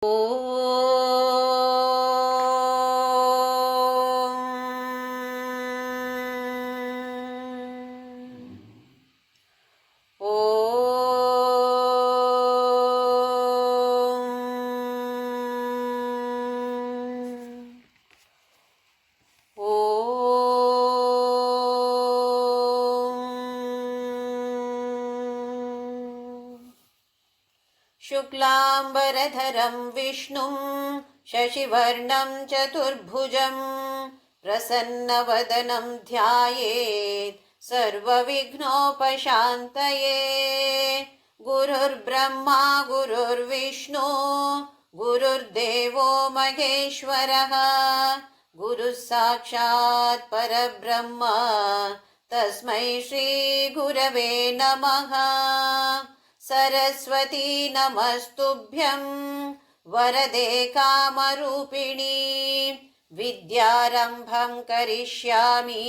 Om. शुक्लाम्बरधरं विष्णुं शशिवर्णं चतुर्भुजं प्रसन्नवदनं ध्यायेत् सर्वविघ्नोपशान्तये। गुरुर्ब्रह्मा गुरुर्विष्णु गुरुर्देवो महेश्वरः गुरुः साक्षात् परब्रह्म तस्मै श्रीगुरवे नमः। सरस्वती नमस्तुभ्यं वरदे कामरूपिणी विद्यारम्भं करिष्यामि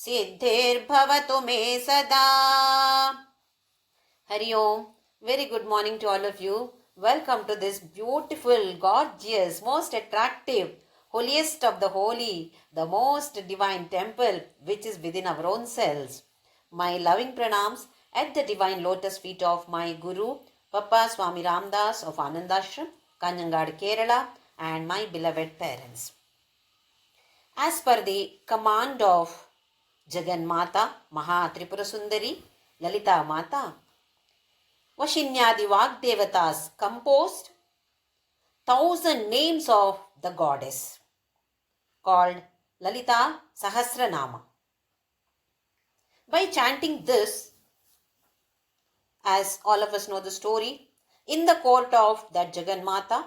सिद्धिर्भवतु मे सदा। Hari Om. Very good morning to all of you. Welcome to this beautiful, gorgeous, most attractive, holiest of the holy, the most divine temple which is within our own selves. My loving pranams at the divine lotus feet of my Guru, Papa Swami Ramdas of Anandashram, Kanjangad, Kerala, and my beloved parents. As per the command of Jagan Mata, Maha Tripura Sundari, Lalita Mata, Vashinyadi Vagdevatas composed 1,000 names of the goddess called Lalitha Sahasranama. By chanting this, as all of us know the story, in the court of that Jagannatha,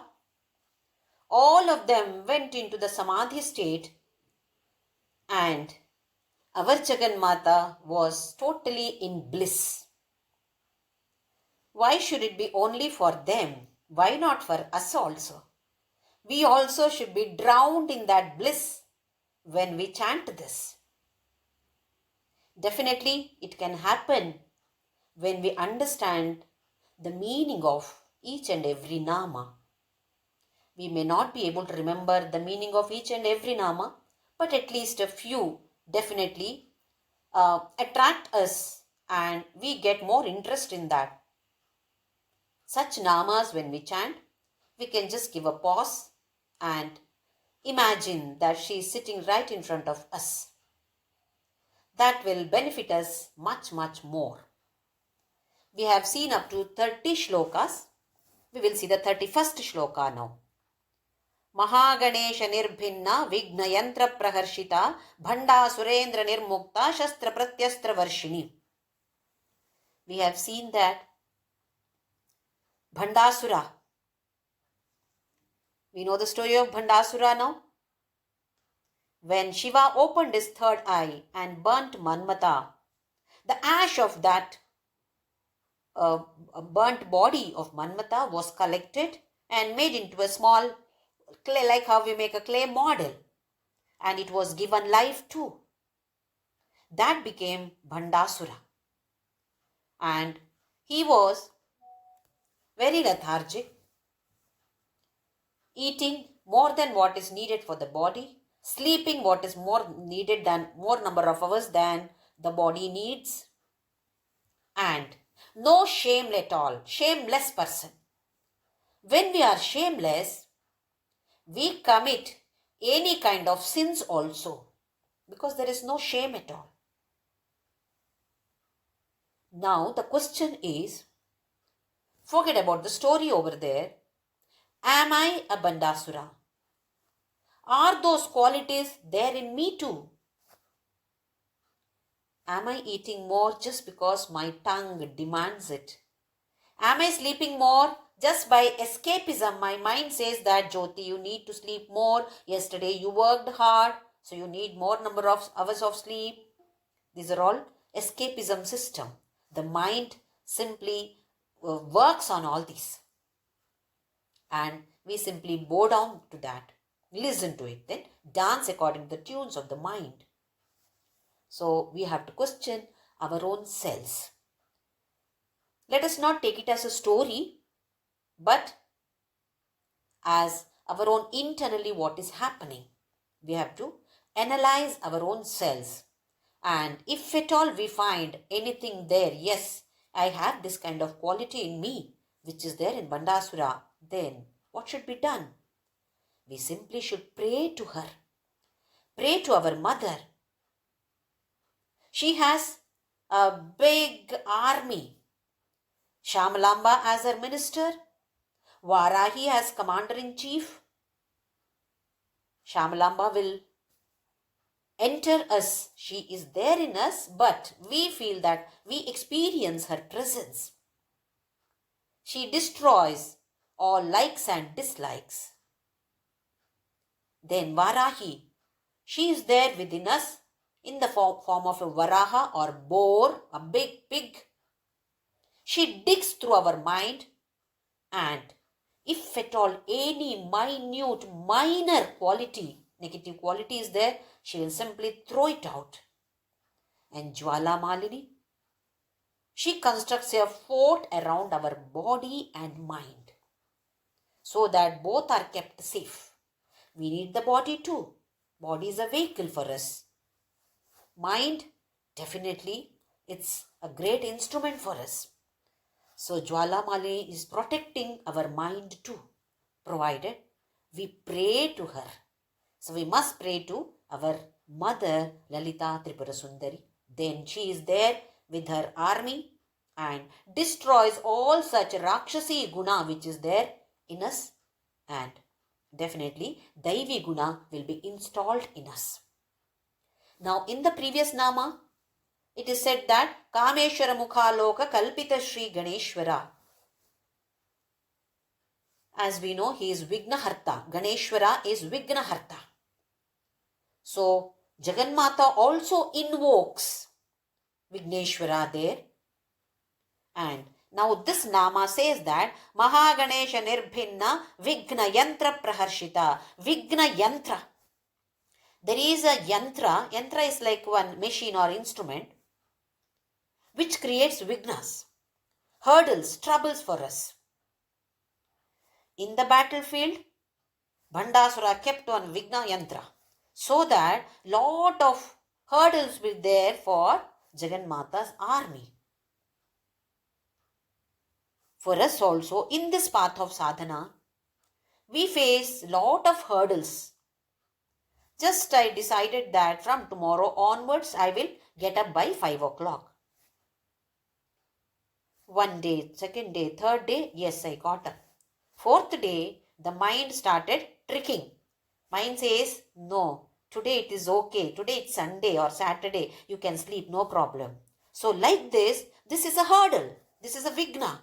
all of them went into the Samadhi state and our Jagannatha was totally in bliss. Why should it be only for them? Why not for us also? We also should be drowned in that bliss when we chant this. Definitely it can happen when we understand the meaning of each and every nama. We may not be able to remember the meaning of each and every nama, but at least a few definitely attract us and we get more interest in that. Such namas, when we chant, we can just give a pause and imagine that she is sitting right in front of us. That will benefit us much, much more. We have seen up to 30 shlokas. We will see the 31st shloka now. Mahaganesha nirbhinna vigna yantra praharshita bhanda surendra nirmukta shastra pratyastra varshini. We have seen that Bhandasura. We know the story of Bhandasura now. When Shiva opened his third eye and burnt Manmata, the ash of that burnt body of Manmata was collected and made into a small clay, like how we make a clay model, and it was given life too. That became Bhandasura, and he was very lethargic, eating more than what is needed for the body, sleeping what is more needed than more number of hours than the body needs, and no shame at all, shameless person. When we are shameless, we commit any kind of sins also because there is no shame at all. Now the question is, forget about the story over there. Am I a Bandasura? Are those qualities there in me too? Am I eating more just because my tongue demands it? Am I sleeping more just by escapism? My mind says that, Jyoti, you need to sleep more. Yesterday you worked hard, so you need more number of hours of sleep. These are all escapism system. The mind simply works on all these. And we simply bow down to that. Listen to it, then dance according to the tunes of the mind. So we have to question our own selves. Let us not take it as a story, but as our own internally what is happening. We have to analyze our own selves. And if at all we find anything there, yes, I have this kind of quality in me, which is there in Bandasura, then what should be done? We simply should pray to her. Pray to our mother. She has a big army. Shamalamba as her minister, Varahi as commander-in-chief. Shamalamba will enter us. She is there in us, but we feel that we experience her presence. She destroys all likes and dislikes. Then Varahi, she is there within us in the form of a Varaha or boar, a big pig. She digs through our mind, and if at all any minute, minor quality, negative quality is there, she will simply throw it out. And Jwala Malini, she constructs a fort around our body and mind so that both are kept safe. We need the body too. Body is a vehicle for us. Mind, definitely, it's a great instrument for us. So Jwala Malini is protecting our mind too, provided we pray to her. So we must pray to our mother Lalita Tripura Sundari. Then she is there with her army and destroys all such Rakshasi guna which is there in us, and definitely Daivi guna will be installed in us. Now in the previous Nama, it is said that Kameshwara Mukhaloka Kalpita Shri Ganeshwara. As we know, he is Vignaharta. Ganeshwara is Vignaharta. So Jagannatha also invokes Vigneshwara there. And now this Nama says that Mahaganesha Nirbhinna Vigna Yantra Praharshita. Vigna Yantra. There is a yantra. Yantra is like one machine or instrument which creates vignas, hurdles, troubles for us. In the battlefield, Bandasura kept on Vigna Yantra so that lot of hurdles will be there for Jagannatha's army. For us also, in this path of sadhana, we face lot of hurdles. Just I decided that from tomorrow onwards, I will get up by 5 o'clock. One day, second day, third day, yes, I got up. Fourth day, the mind started tricking. Mind says, no, today it is okay. Today it's Sunday or Saturday. You can sleep, no problem. So like this is a hurdle. This is a vigna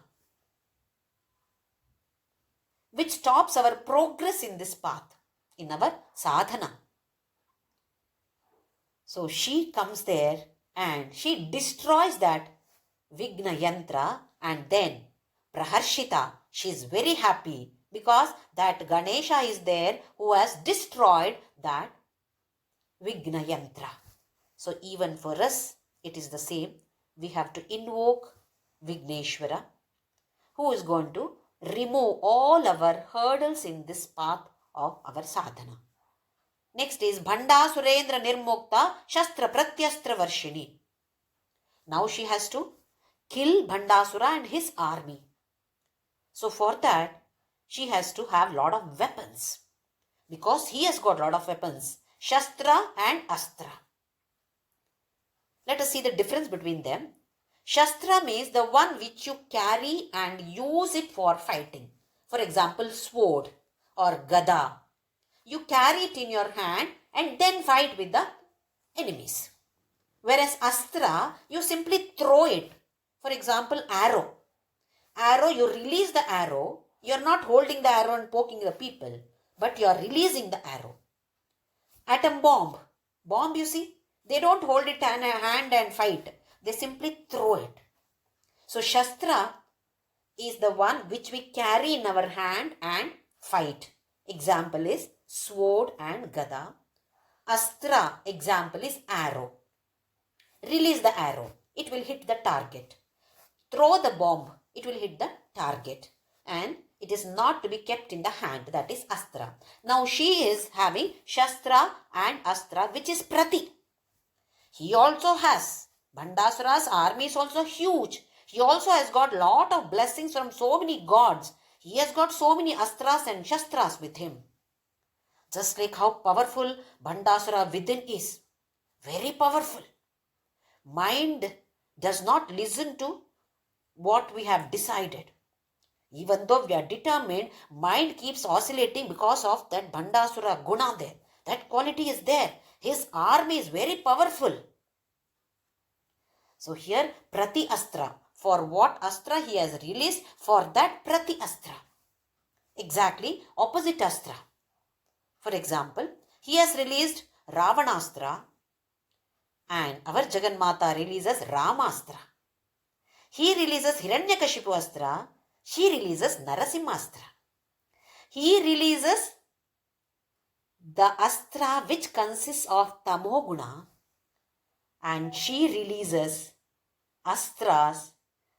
which stops our progress in this path, in our sadhana. So she comes there and she destroys that Vigna Yantra, and then Praharshita, she is very happy because that Ganesha is there who has destroyed that Vigna Yantra. So even for us, it is the same. We have to invoke Vigneshwara, who is going to remove all our hurdles in this path of our sadhana. Next is Bhanda Surendra Nirmukta Shastra Pratyastra Varshini. Now she has to kill Bhandasura and his army. So for that, she has to have lot of weapons. Because he has got lot of weapons. Shastra and Astra. Let us see the difference between them. Shastra means the one which you carry and use it for fighting. For example, sword or gada. You carry it in your hand and then fight with the enemies. Whereas Astra, you simply throw it. For example, arrow. Arrow, you release the arrow. You are not holding the arrow and poking the people, but you are releasing the arrow. Atom bomb. Bomb, you see, they don't hold it in a hand and fight. They simply throw it. So Shastra is the one which we carry in our hand and fight. Example is sword and gada. Astra, example is arrow. Release the arrow. It will hit the target. Throw the bomb. It will hit the target. And It is not to be kept in the hand. That is astra. Now she is having shastra and astra, which is prati. He also has. Bhandasura's army is also huge. He also has got lot of blessings from so many gods. He has got so many astras and shastras with him. Just like how powerful Bhandasura within is. Very powerful. Mind does not listen to what we have decided. Even though we are determined, mind keeps oscillating because of that Bhandasura guna there. That quality is there. His army is very powerful. So here Prati Astra. For what Astra he has released, for that Prati Astra. Exactly opposite Astra. For example, he has released Ravanastra and our Jagannata releases Ramastra. He releases Hiranyakashipu Astra. She releases Narasimhastra. He releases the Astra which consists of Tamoguna, and she releases Astras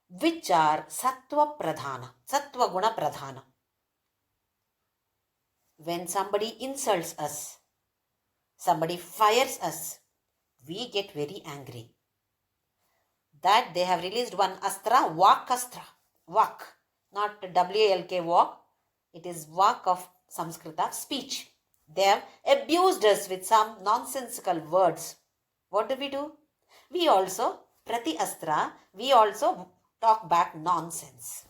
which are Sattva Pradhana, Sattva Guna Pradhana. When somebody insults us, somebody fires us, we get very angry. That they have released one Astra, Vak Astra. Vak, not W-A-L-K, walk. It is Vak of Sanskrita, speech. They have abused us with some nonsensical words. What do? We also, Prati Astra, we also talk back nonsense.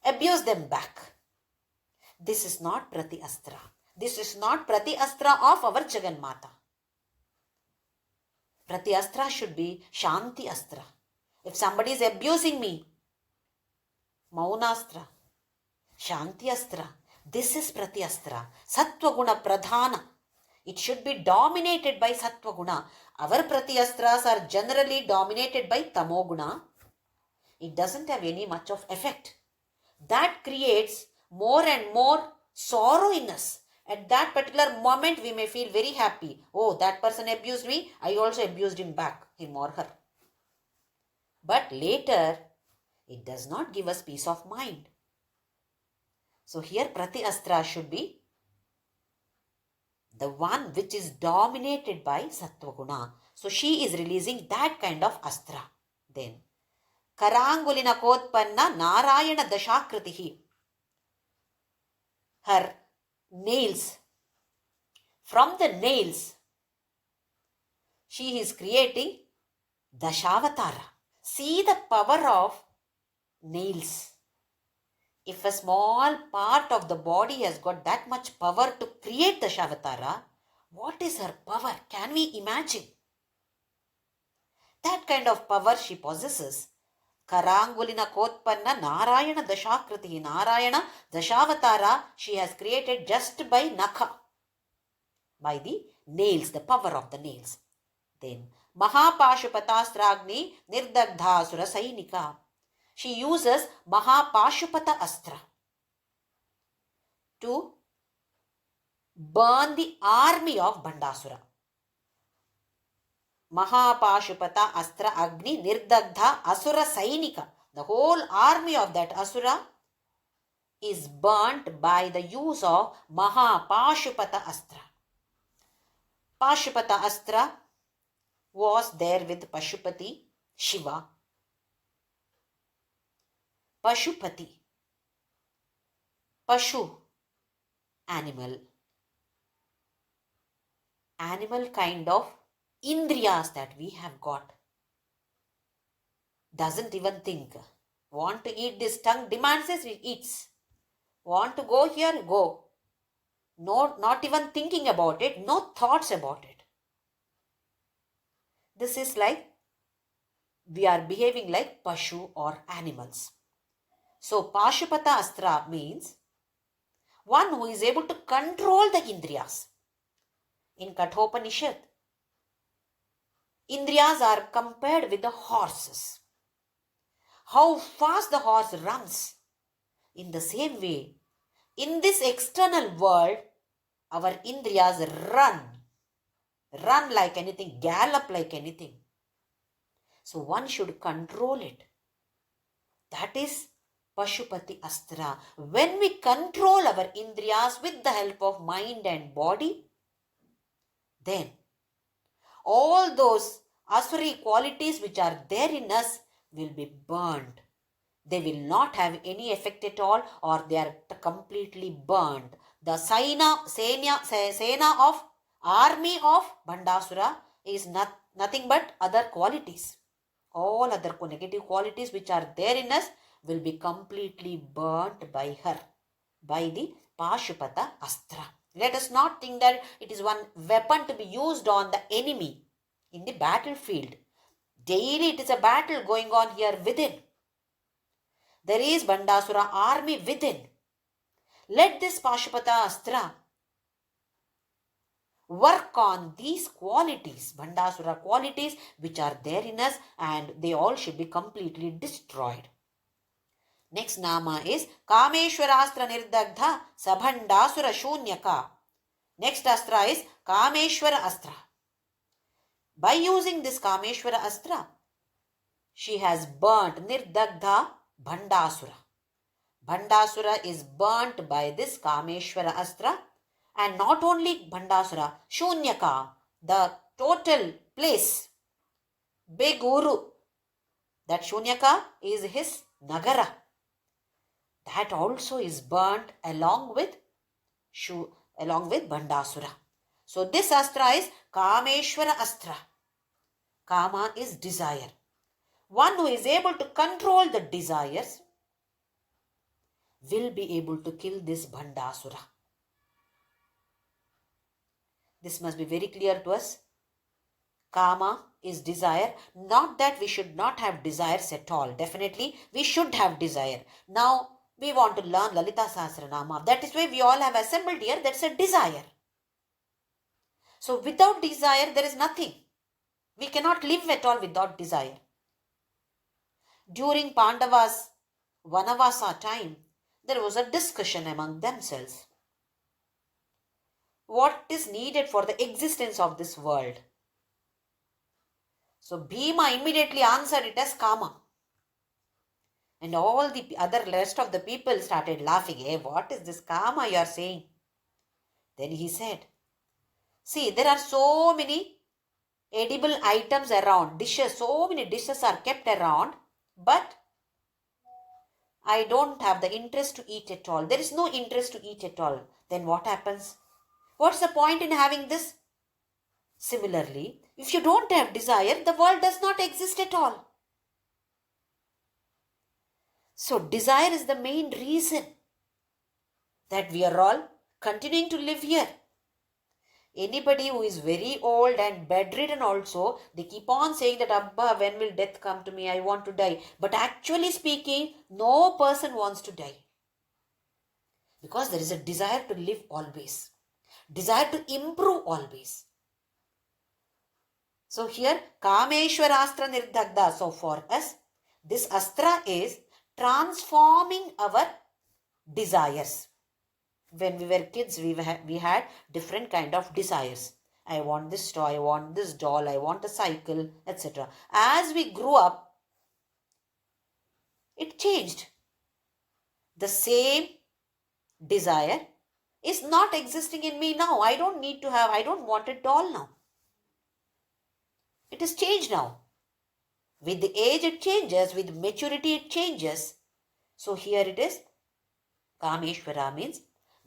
Abuse them back. This is not Prati Astra. This is not Prati Astra of our Jagannata. Prati Astra should be Shanti Astra. If somebody is abusing me, Maunastra, Shanti Astra. This is Prati Astra. Sattva Guna Pradhana. It should be dominated by Sattva Guna. Our Prati Astras are generally dominated by Tamoguna. It doesn't have any much of effect. That creates more and more sorrow in us. At that particular moment, we may feel very happy. Oh, that person abused me. I also abused him back, him or her. But later, it does not give us peace of mind. So here, Prati Astra should be the one which is dominated by Sattva Guna. So she is releasing that kind of Astra. Then, Karangulina Kotpanna Narayana Dashakritihi. Her nails. From the nails, she is creating Dashavatara. See the power of nails. If a small part of the body has got that much power to create Dashavatara, what is her power? Can we imagine? That kind of power she possesses. Karangulina Kotpanna Narayana Dashakriti. Narayana Dashavatara she has created just by Nakha. By the nails, the power of the nails. Then Mahapashupatastragni Nirdagdhasura Sainika. She uses Mahapashupata Astra to burn the army of Bhandasura. Mahapashupata Astra Agni Nirdagdha Asura Sainika. The whole army of that Asura is burnt by the use of Mahapashupata Astra. Pashupata Astra was there with Pashupati, Shiva. Pashupati, Pashu, animal kind of Indriyas that we have got. Doesn't even think. Want to eat this tongue, demands it, it eats. Want to go here, go. No, not even thinking about it, no thoughts about it. This is like we are behaving like Pashu or animals. So Pashupata Astra means one who is able to control the Indriyas. In Kathopanishad, Indriyas are compared with the horses. How fast the horse runs. In the same way, in this external world, our Indriyas run like anything, gallop like anything. So one should control it. That is Pashupati Astra. When we control our indriyas with the help of mind and body, then all those asuri qualities which are there in us will be burned. They will not have any effect at all, or they are completely burned. The Sena of army of Bandasura is nothing but other qualities. All other negative qualities which are there in us will be completely burnt by her, by the Pashupata Astra. Let us not think that it is one weapon to be used on the enemy in the battlefield. Daily it is a battle going on here within. There is Bandasura army within. Let this Pashupata Astra work on these qualities, Bandasura qualities which are there in us, and they all should be completely destroyed. Next nama is Kameshwarastra Nirdagdha Sabhandasura Shunyaka. Next astra is Kameshwara Astra. By using this Kameshwara Astra, she has burnt Nirdagdha Bandasura. Bandasura is burnt by this Kameshwara Astra, and not only Bandasura, Shunyaka, the total place, big Uru, that Shunyaka is his Nagara. That also is burnt along with Bandasura. So this Astra is Kameshwara Astra. Kama is desire. One who is able to control the desires will be able to kill this Bandasura. This must be very clear to us. Kama is desire. Not that we should not have desires at all. Definitely we should have desire. Now we want to learn Lalitha Sahasranama. That is why we all have assembled here. That's a desire. So without desire there is nothing. We cannot live at all without desire. During Pandavas' Vanavasa time, there was a discussion among themselves. What is needed for the existence of this world? So Bhima immediately answered it as Kama. And all the rest of the people started laughing. Hey, what is this Kama you are saying? Then he said, see, there are so many edible items around, dishes, so many dishes are kept around, but I don't have the interest to eat at all. There is no interest to eat at all. Then what happens? What's the point in having this? Similarly, if you don't have desire, the world does not exist at all. So desire is the main reason that we are all continuing to live here. Anybody who is very old and bedridden also, they keep on saying that, Abba, when will death come to me? I want to die. But actually speaking, no person wants to die. Because there is a desire to live always. Desire to improve always. So here, Kameshwara Astra Nirdagda. So for us, this Astra is transforming our desires. When we were kids, we had different kind of desires. I want this toy, I want this doll, I want a cycle, etc. As we grew up, it changed. The same desire is not existing in me now. I don't want a doll now. It has changed now. With the age it changes, with maturity it changes. So here it is, Kameshwara means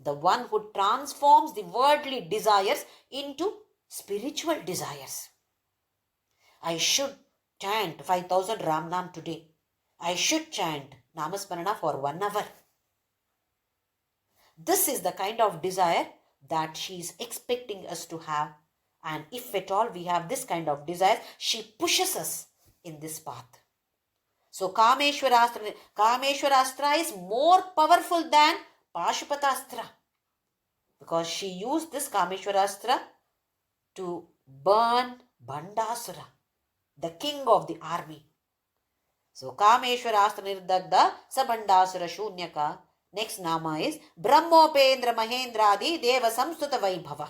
the one who transforms the worldly desires into spiritual desires. I should chant 5000 Ram Nam today. I should chant Namasmarana for 1 hour. This is the kind of desire that she is expecting us to have. And if at all we have this kind of desire, she pushes us in this path. So Kameshwara Astra is more powerful than Pashupata Astra, because she used this Kameshwara Astra to burn Bandasura, the king of the army. So Kameshwara Astra Nirdagda Sabandasura Shunyaka. Next nama is Brahmopendra Mahendradi Deva Samstuta Vaibhava.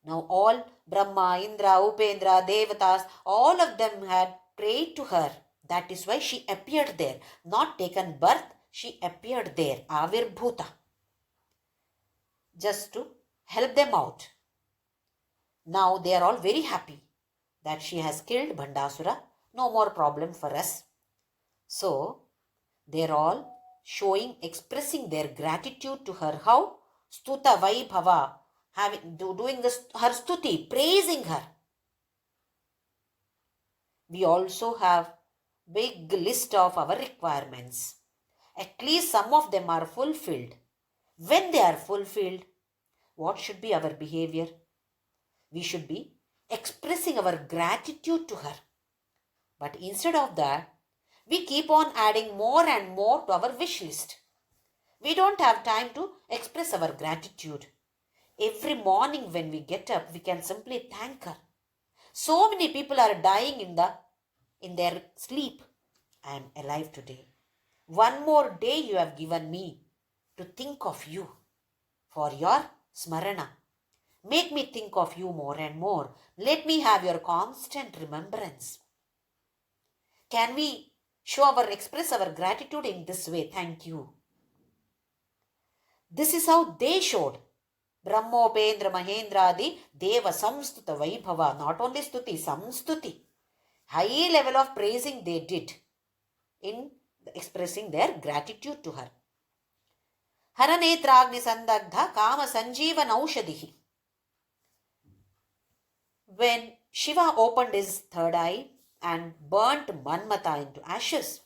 Now all Brahma, Indra, Upendra, Devatas, all of them had prayed to her That is why she appeared there. Not taken birth, she appeared there. Avirbhuta. Just to help them out. Now they are all very happy that she has killed Bhandasura. No more problem for us. So they are all expressing their gratitude to her. How? Stuta Vaibhava, doing her stuti, praising her. We also have big list of our requirements. At least some of them are fulfilled. When they are fulfilled, what should be our behavior? We should be expressing our gratitude to her. But instead of that, we keep on adding more and more to our wish list. We don't have time to express our gratitude. Every morning when we get up, we can simply thank her. So many people are dying in their sleep. I am alive today. One more day you have given me to think of you for your smarana. Make me think of you more and more. Let me have your constant remembrance. Can we express our gratitude in this way? Thank you. This is how they showed. Brahmopendra Mahendradi Deva Samstuta Vaibhava. Not only Stuti, Samstuti. High level of praising they did in expressing their gratitude to her. Haranetragni Sandagdha Kama Sanjeevan Aushadihi. When Shiva opened his third eye and burnt Manmata into ashes,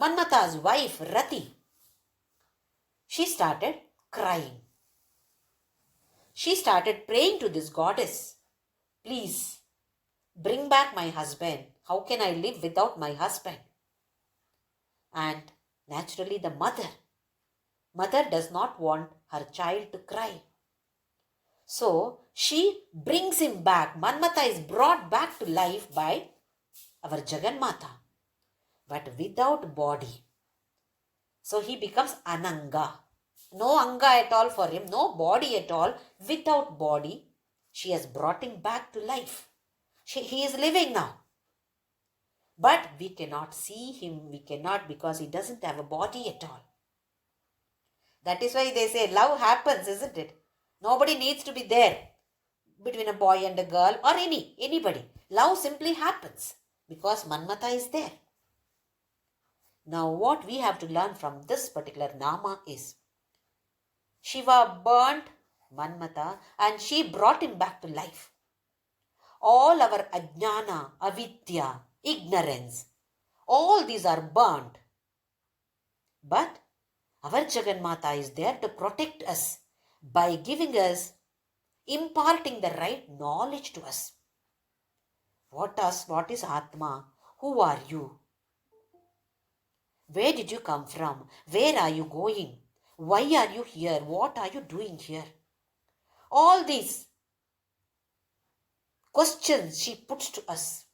Manmata's wife Rati, she started crying. She started praying to this goddess, please bring back my husband. How can I live without my husband? And naturally the mother does not want her child to cry. So she brings him back. Manmata is brought back to life by our Jagannatha, but without body. So he becomes Ananga. No anga at all for him, no body at all. Without body, she has brought him back to life. He is living now. But we cannot see him. We cannot, because he doesn't have a body at all. That is why they say love happens, isn't it? Nobody needs to be there between a boy and a girl or anybody. Love simply happens because Manmata is there. Now what we have to learn from this particular Nama is Shiva burnt Manmata and she brought him back to life. All our ajnana, avidya, ignorance, all these are burnt. But our Jagannatha is there to protect us by giving us, imparting the right knowledge to us. What is Atma? Who are you? Where did you come from? Where are you going? Why are you here? What are you doing here? All these questions she puts to us.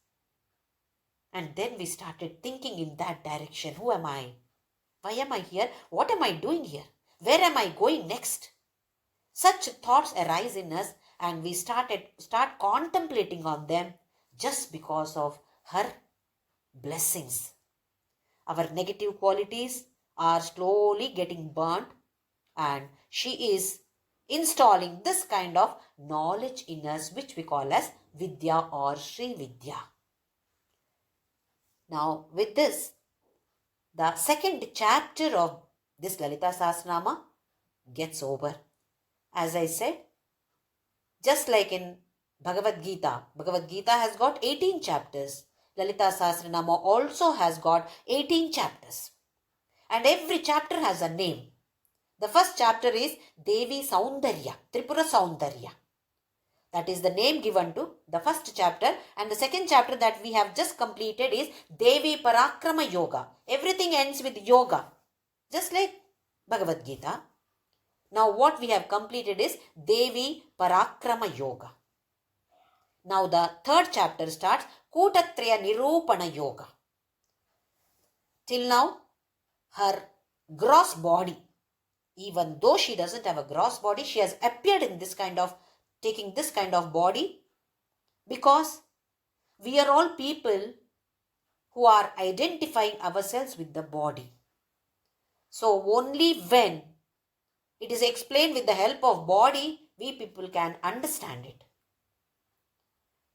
And then we started thinking in that direction. Who am I? Why am I here? What am I doing here? Where am I going next? Such thoughts arise in us and we start contemplating on them just because of her blessings. Our negative qualities are slowly getting burnt and she is installing this kind of knowledge in us which we call as Vidya or Sri Vidya. Now with this, the second chapter of this Lalitha Sahasranama gets over. As I said, just like in Bhagavad Gita has got 18 chapters. Lalitha Sahasranama also has got 18 chapters. And every chapter has a name. The first chapter is Devi Saundarya, Tripura Saundarya. That is the name given to the first chapter. And the second chapter that we have just completed is Devi Parakrama Yoga. Everything ends with yoga. Just like Bhagavad Gita. Now what we have completed is Devi Parakrama Yoga. Now the third chapter starts Kutatraya Nirupana Yoga. Till now, her gross body, even though she doesn't have a gross body, she has appeared in taking this kind of body because we are all people who are identifying ourselves with the body. So only when it is explained with the help of body, we people can understand it.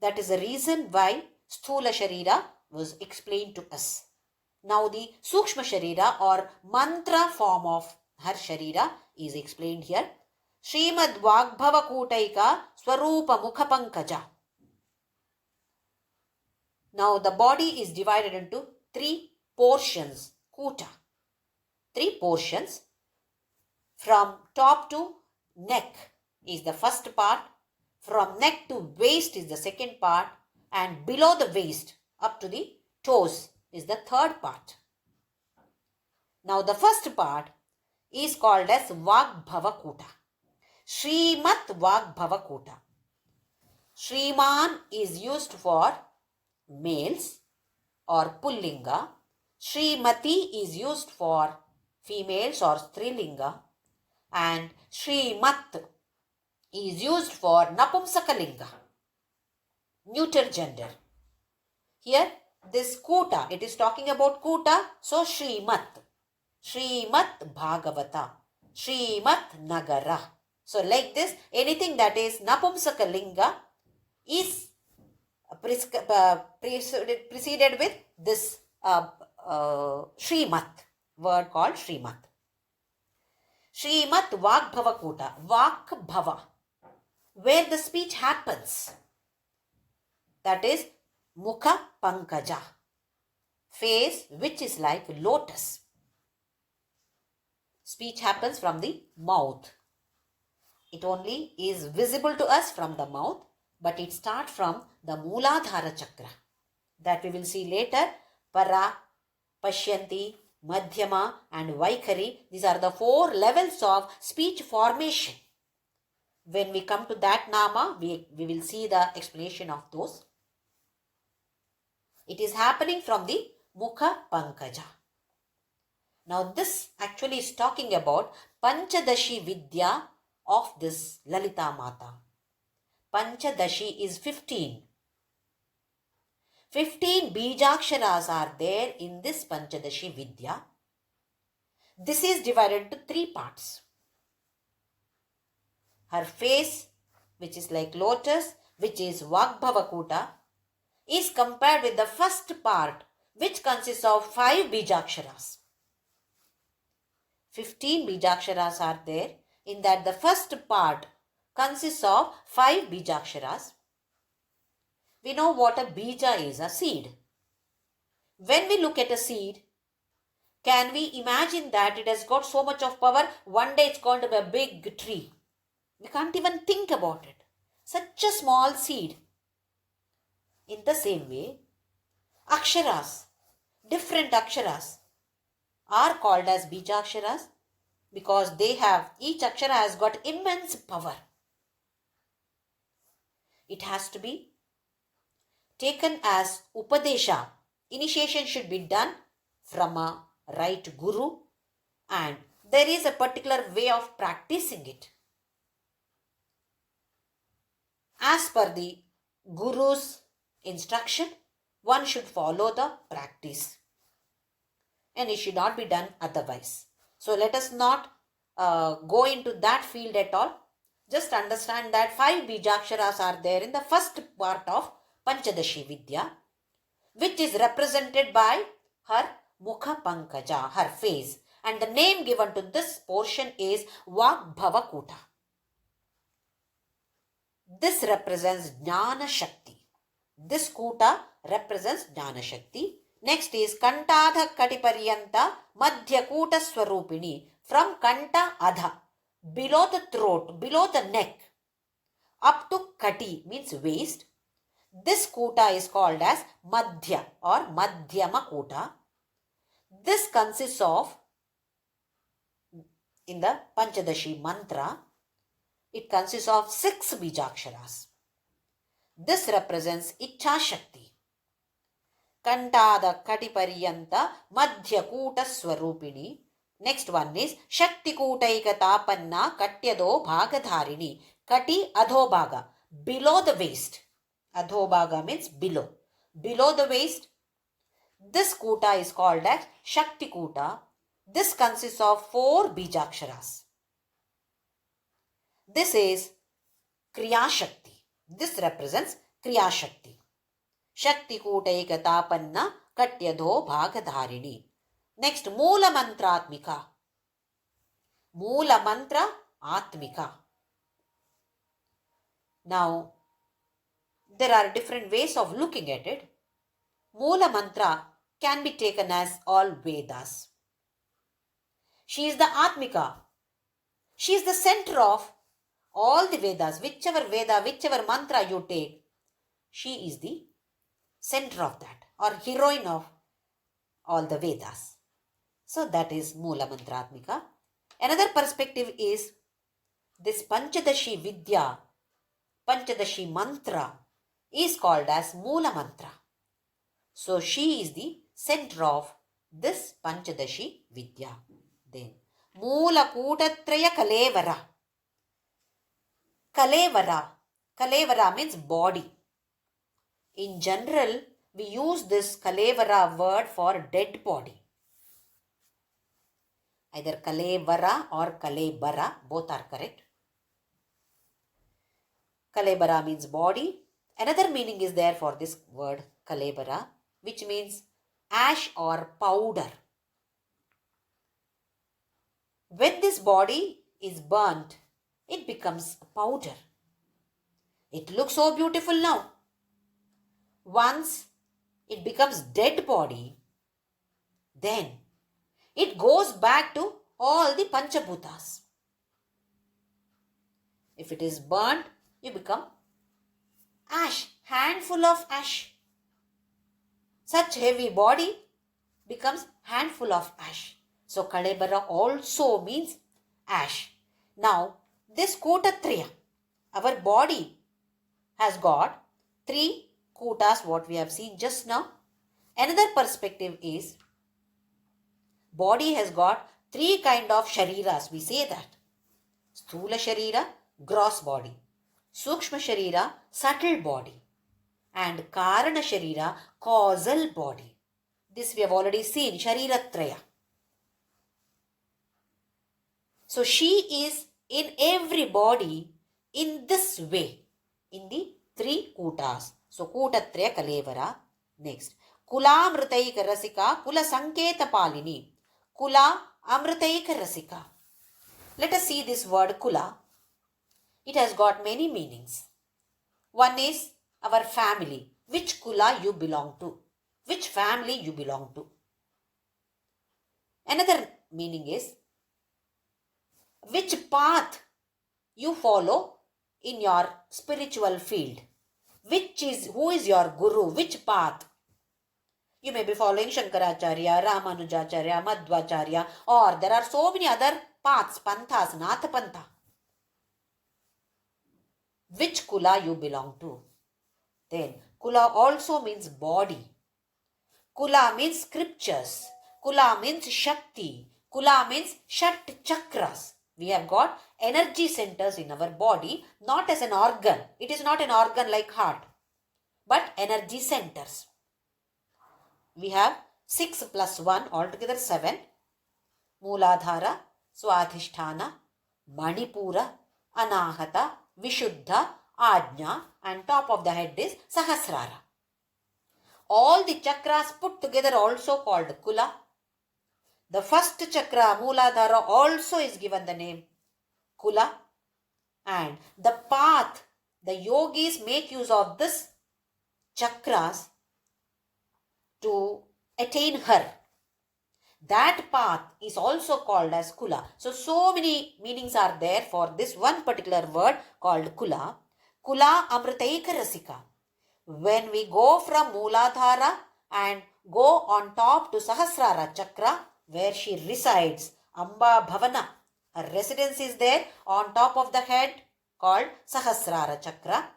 That is the reason why Sthula Sharira was explained to us. Now the Sukshma Sharira or mantra form of her Sharira is explained here. Srimad Vagbhava Kutaika Swarupa Mukha Pankaja. Now the body is divided into 3 portions. Kuta. 3 portions. From top to neck is the first part. From neck to waist is the second part. And below the waist up to the toes is the third part. Now the first part is called as Vagbhava Kuta. Srimat Vagbhava Kuta. Shriman is used for males or Pullinga. Srimati is used for females or Strilinga. And Srimat is used for Napumsakalinga, neuter gender. Here this Kuta, it is talking about Kuta, so Srimat. Srimat Bhagavata. Srimat Nagara. So like this, anything that is Napumsakalinga is preceded with this Srimat, word called Srimat. Srimat Vagbhava Kuta, Vakbhava, where the speech happens. That is Mukha Pankaja, face which is like lotus. Speech happens from the mouth. It only is visible to us from the mouth, but it starts from the Mooladhara Chakra. That we will see later. Para, Pashyanti, Madhyama and Vaikhari. These are the 4 levels of speech formation. When we come to that Nama, we will see the explanation of those. It is happening from the Mukha Pankaja. Now this actually is talking about Panchadashi Vidya of this Lalita Mata. Panchadashi is 15. 15 Bijaksharas are there in this Panchadashi Vidya. This is divided into 3 parts. Her face, which is like lotus, which is Vagbhava Kuta, is compared with the first part, which consists of 5 Bijaksharas. 15 Bijaksharas are there. In that the first part consists of 5 Bijaksharas. We know what a bija is, a seed. When we look at a seed, can we imagine that it has got so much of power, one day it's going to be a big tree? We can't even think about it. Such a small seed. In the same way, aksharas, different aksharas, are called as bijaksharas because each akshara has got immense power. It has to be taken as upadesha. Initiation should be done from a right guru, and there is a particular way of practicing it. As per the guru's instruction, one should follow the practice, and it should not be done otherwise. So let us not go into that field at all. Just understand that 5 bijaksharas are there in the first part of Panchadashi Vidya, which is represented by her Mukha Pankaja, her face. And the name given to this portion is Vagbhava Kuta. This represents Jnana Shakti. This Kuta represents Jnana Shakti. Next is Kantadha Katiparyanta Madhya Kuta Swarupini. From Kanta Adha, below the throat, below the neck, up to Kati means waist. This Kuta is called as Madhya or Madhyama Kuta. This consists of, in the Panchadashi mantra, it consists of 6 bijaksharas. This represents Ichha Shakti. Kantada Katiparyanta Madhya Kuta Swarupini. Next one is Shakti Kutaika Tapanna Katyado Bhagadharini. Kati Adhobhaga, below the waist. Adhobhaga means below. Below the waist, This kuta is called as Shakti Kuta. This consists of 4 Bijaksharas. This is Kriya Shakti. This represents Kriya Shakti. Shakti Kuta Ekatapanna Katyadho Bhagadharini. Next, Moola Mantra Atmika. Moola Mantra Atmika. Now, there are different ways of looking at it. Moola Mantra can be taken as all Vedas. She is the Atmika. She is the center of all the Vedas. Whichever Veda, whichever mantra you take, she is the center of that, or heroine of all the Vedas. So that is Moola Mantratmika. Another perspective is this Panchadashi Vidya, Panchadashi Mantra is called as Moola Mantra. So she is the center of this Panchadashi Vidya. Then Moola Kutatraya Kalevara. Kalevara. Kalevara means body. In general, we use this Kalevara word for dead body. Either Kalevara or Kalebara, both are correct. Kalebara means body. Another meaning is there for this word Kalebara, which means ash or powder. When this body is burnt, it becomes a powder. It looks so beautiful now. Once it becomes dead body, then it goes back to all the Panchabhutas. If it is burnt, you become ash, handful of ash. Such heavy body becomes handful of ash. So Kalebara also means ash. Now this Kutatraya, our body has got 3 kutas, what we have seen just now. Another perspective is body has got 3 kind of shariras. We say that. Sthula Sharira, gross body. Sukshma Sharira, subtle body. And Karana Sharira, causal body. This we have already seen, Shariratraya. So she is in every body in this way, in the 3 kutas. So Kutatraya Kalevara. Next, Kula Amritaika Rasika, Kula Sanketa Palini. Kula Amritaika Rasika. Let us see this word Kula. It has got many meanings. One is our family. Which Kula you belong to? Which family you belong to? Another meaning is which path you follow in your spiritual field. Who is your guru? Which path? You may be following Shankaracharya, Ramanujacharya, Madhvacharya, or there are so many other paths, panthas, Natha Pantha. Which Kula you belong to? Then Kula also means body. Kula means scriptures. Kula means Shakti. Kula means Shat Chakras. We have got energy centers in our body, not as an organ. It is not an organ like heart, but energy centers. We have 6 plus 1, altogether 7. Mooladhara, Swadhisthana, Manipura, Anahata, Vishuddha, Ajna, and top of the head is Sahasrara. All the chakras put together also called Kula. The first chakra, Mooladhara, also is given the name Kula. And the path, the yogis make use of this chakras to attain her. That path is also called as Kula. So many meanings are there for this one particular word called Kula. Kula Amritaika Rasika. When we go from Mooladhara and go on top to Sahasrara Chakra, where she resides, Amba Bhavana, her residence is there on top of the head called Sahasrara Chakra.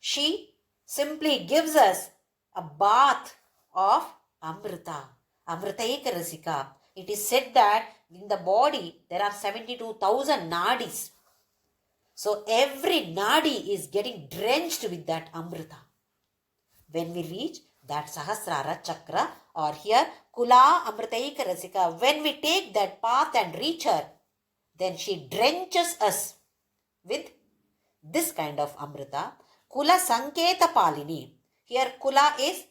She simply gives us a bath of Amrita, Amritaika Rasika. It is said that in the body there are 72,000 nadis. So every nadi is getting drenched with that Amrita. When we reach that Sahasrara Chakra, or here Kula Amritaika Rasika, when we take that path and reach her, then she drenches us with this kind of Amrita. Kula Sanketa Palini. Here Kula is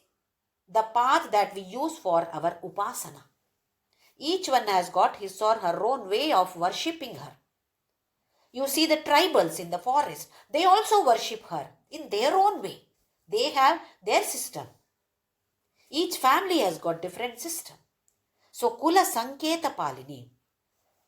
the path that we use for our Upasana. Each one has got his or her own way of worshipping her. You see the tribals in the forest, they also worship her in their own way. They have their system. Each family has got different system. So Kula Sanketa Palini,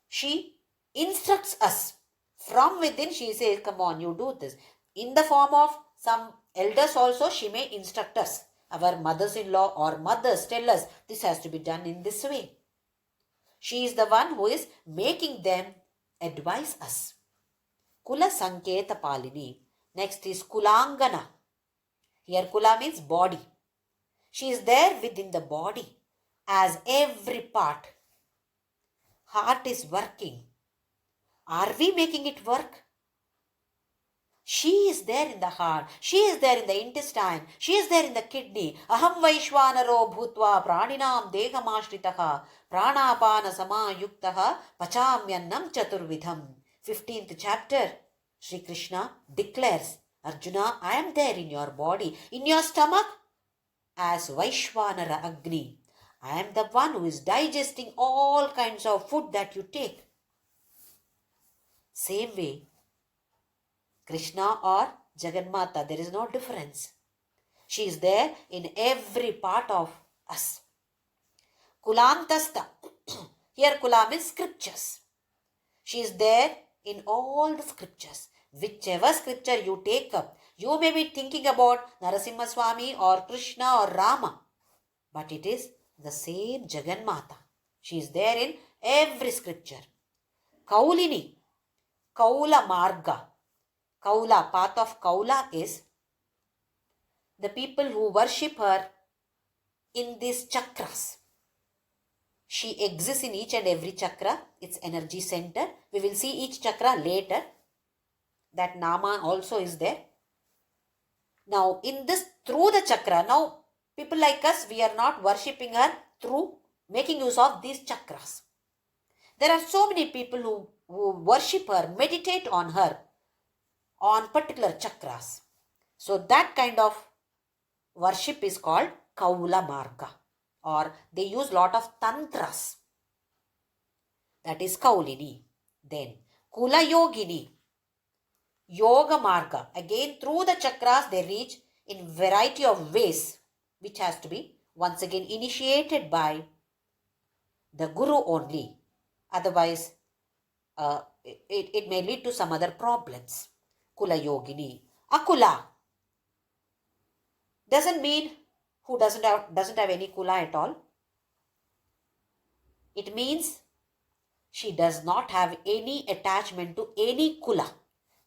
she instructs us. From within she says, come on, you do this. In the form of some elders also she may instruct us. Our mothers-in-law or mothers tell us this has to be done in this way. She is the one who is making them advise us. Kula Sanketa Palini. Next is Kulangana. Here Kula means body. She is there within the body as every part. Heart is working. Are we making it work? She is there in the heart. She is there in the intestine. She is there in the kidney. Aham Vaishwanaro Bhutva Praninam Dehamashtritaha Pranapana Samayuktaha Pachamyannam Chaturvidham. 15th chapter, Sri Krishna declares, Arjuna, I am there in your body, in your stomach, as Vaishwanara Agni. I am the one who is digesting all kinds of food that you take. Same way, Krishna or Jagannatha, there is no difference. She is there in every part of us. Kulantasta. Here Kula means scriptures. She is there in all the scriptures. Whichever scripture you take up, you may be thinking about Narasimha Swami or Krishna or Rama, but it is the same Jagannatha. She is there in every scripture. Kaulini, Kaula Marga. Kaula, path of Kaula is the people who worship her in these chakras. She exists in each and every chakra, its energy center. We will see each chakra later. That Nama also is there. Now, in this, through the chakra, now people like us, we are not worshipping her through making use of these chakras. There are so many people who worship her, meditate on her, on particular chakras. So that kind of worship is called Kaula Marga, or they use lot of tantras. That is Kaulini. Then Kula Yogini, Yoga Marga. Again, through the chakras they reach in variety of ways, which has to be once again initiated by the Guru only. Otherwise, it may lead to some other problems. Kula Yogini. Akula doesn't mean who doesn't have any kula at all. It means she does not have any attachment to any kula,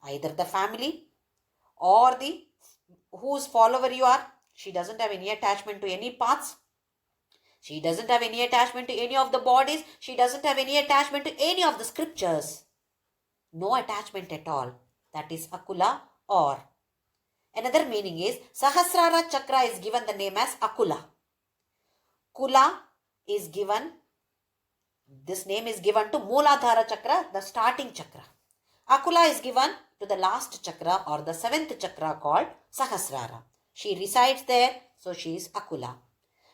either the family or the whose follower you are. She doesn't have any attachment to any paths. She doesn't have any attachment to any of the bodies. She doesn't have any attachment to any of the scriptures. No attachment at all. That is Akula. Or another meaning is Sahasrara Chakra is given the name as Akula. Kula is given, this name is given to Mooladhara Chakra, the starting chakra. Akula is given to the last chakra or the 7th chakra called Sahasrara. She resides there, so she is Akula.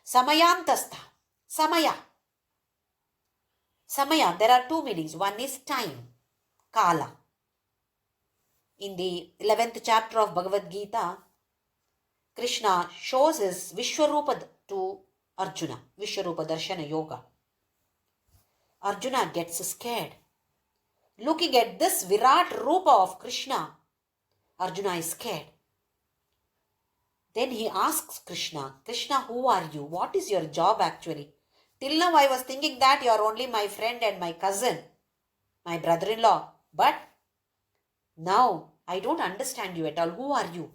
Samayantastha. Samaya. Samaya, there are two meanings. One is time, Kala. In the 11th chapter of Bhagavad Gita, Krishna shows his Vishwarupa to Arjuna, Vishwarupa Darshana Yoga. Arjuna gets scared. Looking at this Virat Rupa of Krishna, Arjuna is scared. Then he asks Krishna, Krishna, who are you? What is your job actually? Till now I was thinking that you are only my friend and my cousin, my brother-in-law. But now I don't understand you at all. Who are you?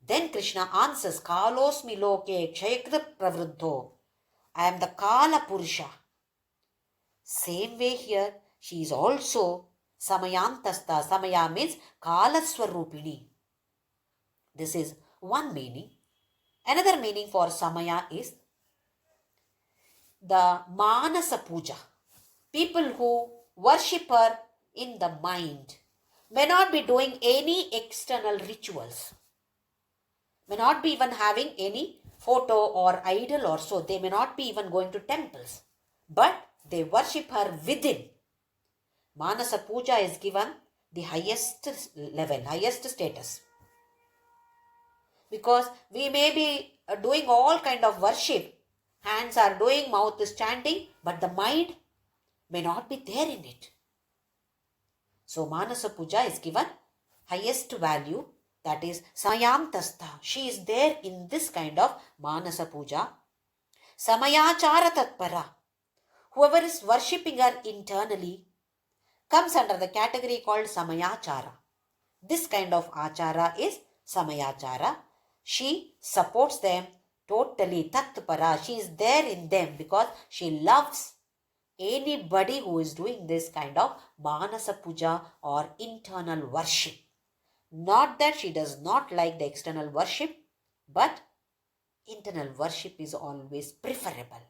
Then Krishna answers, Kalosmi loke kshayakrit pravruddho. I am the Kala Purusha. Same way here, she is also Samayantastha. Samaya means Kala Swarupini. This is one meaning. Another meaning for Samaya is the Manasa Puja. People who worship her in the mind may not be doing any external rituals, may not be even having any photo or idol or so. They may not be even going to temples, but they worship her within. Manasa Puja is given the highest level, highest status. Because we may be doing all kind of worship, hands are doing, mouth is chanting, but the mind may not be there in it. So Manasa Puja is given highest value, that is Samayam Tastha. She is there in this kind of Manasa Puja. Samayachara Tatpara. Whoever is worshipping her internally comes under the category called Samayachara. This kind of Achara is Samayachara. She supports them totally, Tatpara. She is there in them because she loves anybody who is doing this kind of Manasa Puja or internal worship. Not that she does not like the external worship, but internal worship is always preferable.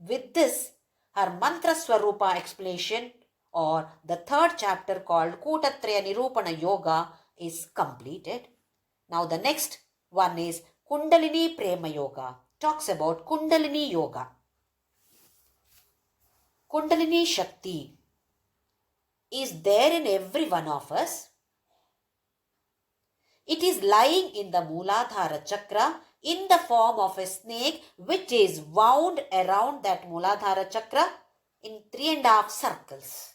With this, her Mantra Swarupa explanation or the third chapter called Kutatraya Nirupana Yoga is completed. Now the next one is Kundalini Prema Yoga. Talks about Kundalini Yoga. Kundalini Shakti is there in every one of us. It is lying in the Mooladhara Chakra in the form of a snake which is wound around that Mooladhara Chakra in 3.5 circles.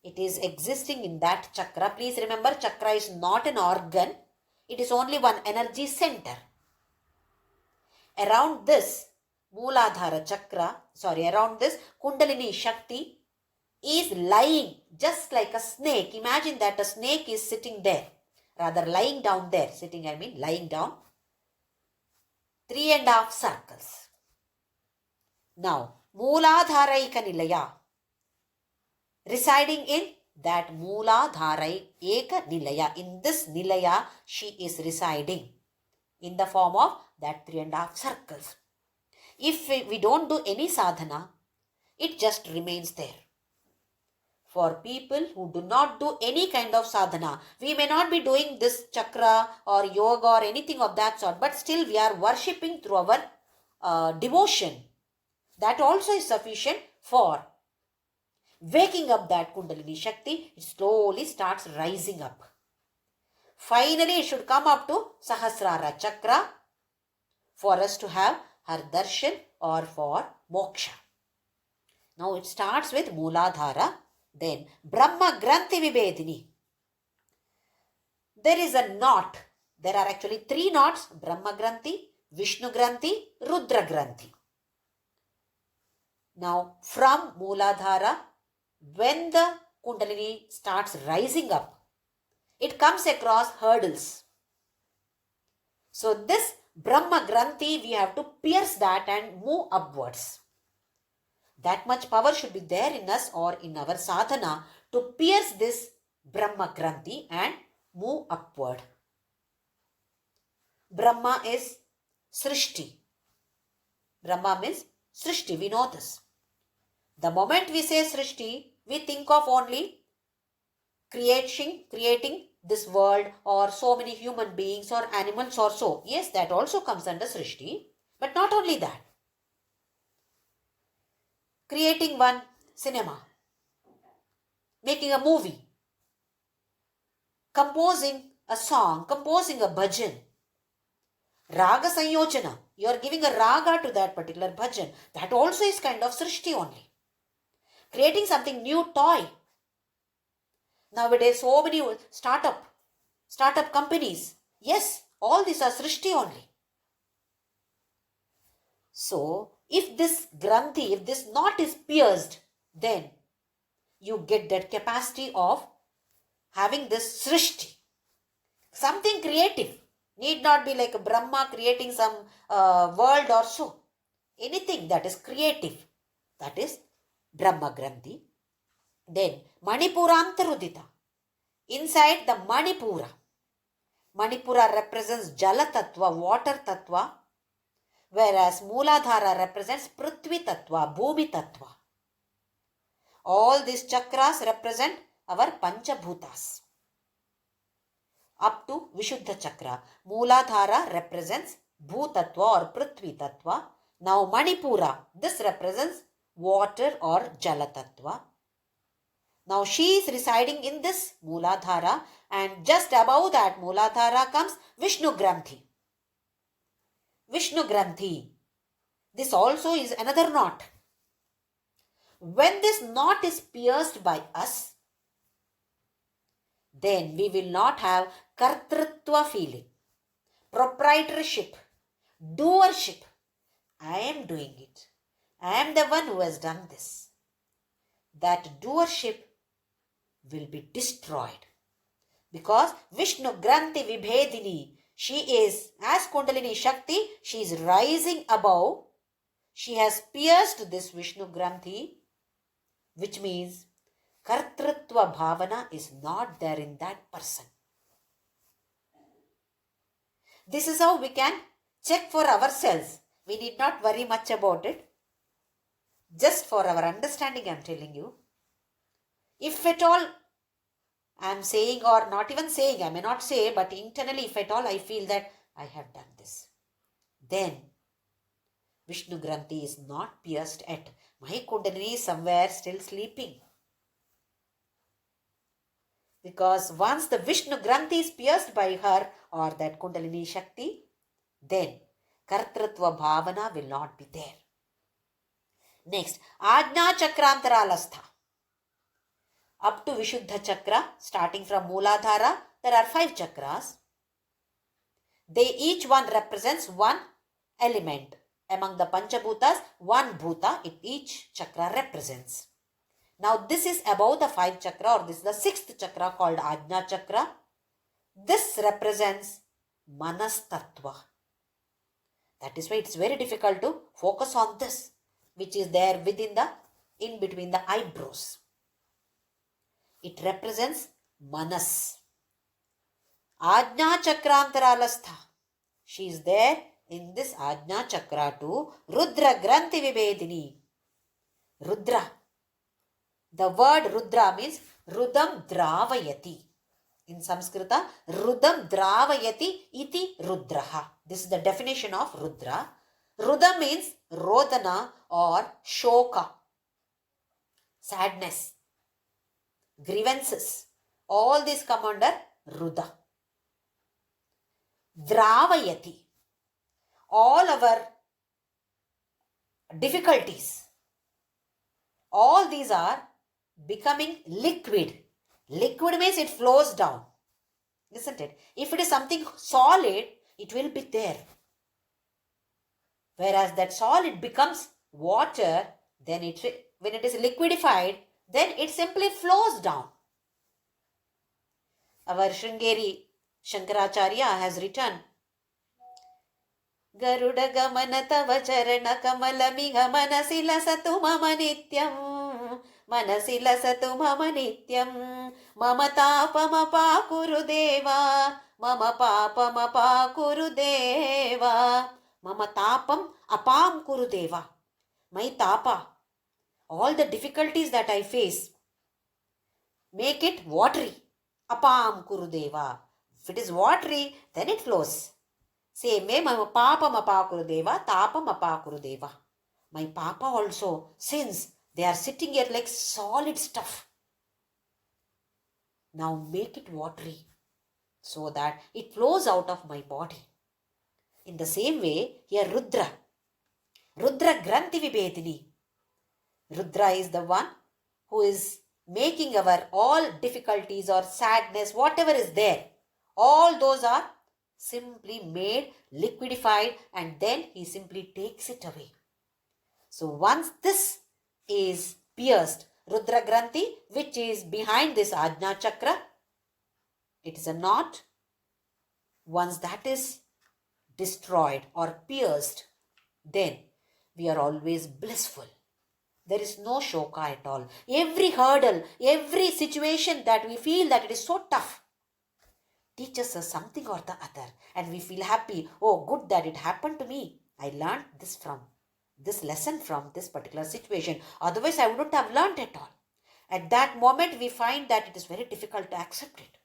It is existing in that chakra. Please remember, chakra is not an organ. It is only one energy center. Around this Mooladhara Chakra, around this Kundalini Shakti is lying just like a snake. Imagine that a snake is sitting there. Rather lying down there. Sitting, I mean lying down. 3.5 circles. Now, Mooladharaika Nilaya. Residing in that Mooladharai Eka Nilaya. In this Nilaya, she is residing in the form of that 3.5 circles. If we don't do any sadhana, it just remains there. For people who do not do any kind of sadhana, we may not be doing this chakra or yoga or anything of that sort, but still we are worshipping through our devotion. That also is sufficient for waking up that Kundalini Shakti. It slowly starts rising up. Finally, it should come up to Sahasrara Chakra for us to have her darshan or for moksha. Now it starts with Mooladhara, then Brahma Granthi Vibedini. There is a knot. There are actually 3 knots: Brahma Granthi, Vishnu Granthi, Rudra Granthi. Now from Mooladhara, when the Kundalini starts rising up, it comes across hurdles. So this Brahma Granthi, we have to pierce that and move upwards. That much power should be there in us or in our sadhana to pierce this Brahma Granthi and move upward. Brahma is Srishti. Brahma means Srishti, we know this. The moment we say Srishti, we think of only creating this world or so many human beings or animals or so. Yes, that also comes under Srishti. But not only that. Creating one cinema, making a movie, composing a song, composing a bhajan, raga sanyojana. You are giving a raga to that particular bhajan. That also is kind of Srishti only. Creating something new, toy. Nowadays, so many startup companies. Yes, all these are Srishti only. So, if this granthi, if this knot is pierced, then you get that capacity of having this Srishti. Something creative. Need not be like a Brahma creating some world or so. Anything that is creative. That is Brahma Granthi. Then Manipurantarudita. Inside the Manipura. Manipura represents Jala Tattva, water Tattva, whereas Mooladhara represents Prithvi Tattva, Bhumi Tattva. All these chakras represent our Panchabhutas. Up to Vishuddha Chakra. Mooladhara represents Bhutattva or Prithvi Tattva. Now Manipura, this represents water or Jala Tattva. Now she is residing in this Mooladhara, and just above that Mooladhara comes Vishnu Granthi. Vishnu Granthi. This also is another knot. When this knot is pierced by us, then we will not have kartrutva feeling, proprietorship, doership. I am doing it. I am the one who has done this. That doership will be destroyed. Because Vishnu Granthi Vibhedini, she is, as Kundalini Shakti, she is rising above. She has pierced this Vishnu Granthi, which means Kartrutva Bhavana is not there in that person. This is how we can check for ourselves. We need not worry much about it. Just for our understanding, I am telling you. If at all I am saying, or not even saying, I may not say, but internally if at all I feel that I have done this, then Vishnu Granthi is not pierced yet. My Kundalini is somewhere still sleeping. Because once the Vishnu Granthi is pierced by her or that Kundalini Shakti, then Kartrutva Bhavana will not be there. Next, Ajna Chakrantaralastha. Up to Vishuddha Chakra, starting from Mooladhara, there are 5 chakras. They each one represents one element. Among the Panchabhutas, one Bhuta, each chakra represents. Now this is above the 5th chakra, or this is the 6th chakra called Ajna Chakra. This represents Manas Tattva. That is why it is very difficult to focus on this, which is there within the, in between the eyebrows. It represents Manas. Ajna Chakrantaralastha. She is there in this Ajna Chakra to Rudra Granthi Vibhedini. Rudra. The word Rudra means Rudam Dravayati. In Sanskrita, Rudam Dravayati iti Rudraha. This is the definition of Rudra. Rudam means Rodana or Shoka. Sadness. Grievances. All these come under Rudha. Dravayati. All our difficulties. All these are becoming liquid. Liquid means it flows down. Isn't it? If it is something solid, it will be there. Whereas that solid becomes water, then when it is liquidified, then it simply flows down. Our Sringeri Shankaracharya has written, Garuda Gamana Tava Charana Kamalamiha Manasi Lasatu Mama Nityam Manasi Lasatu Mama Nityam Mama Tapamapa Kurudeva Mama Papamapa Kurudeva Mama Tapam Apam Kurudeva. My Tapa, all the difficulties that I face, make it watery. Apam Kurudeva. If it is watery, then it flows. Same way, my Papa Mapa Kurudeva, Tapa Mapa Kurudeva. My Papa also, since they are sitting here like solid stuff, now make it watery so that it flows out of my body. In the same way, here Rudra. Rudra Granthi Vibhedini. Rudra is the one who is making our all difficulties or sadness, whatever is there, all those are simply made, liquidified, and then he simply takes it away. So once this is pierced, Rudra Granthi, which is behind this Ajna Chakra, it is a knot. Once that is destroyed or pierced, then we are always blissful. There is no shoka at all. Every hurdle, every situation that we feel that it is so tough, teaches us something or the other, and we feel happy. Oh, good that it happened to me. I learned this lesson from this particular situation. Otherwise, I wouldn't have learned at all. At that moment, we find that it is very difficult to accept it.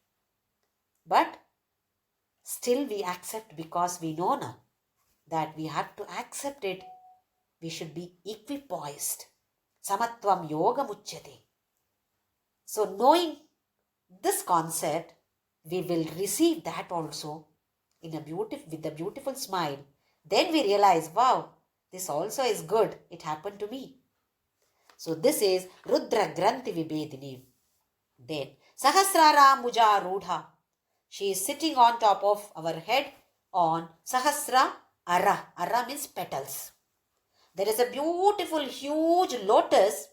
But still we accept because we know now that we have to accept it. We should be equipoised. Samatvam yoga muchyate. So knowing this concept, we will receive that also with a beautiful smile. Then we realize, wow, this also is good. It happened to me. So this is Rudra Granthi Vibedini. Then Sahasrara Muja Rudha. She is sitting on top of our head on Sahasra Ara. Ara means petals. There is a beautiful, huge lotus.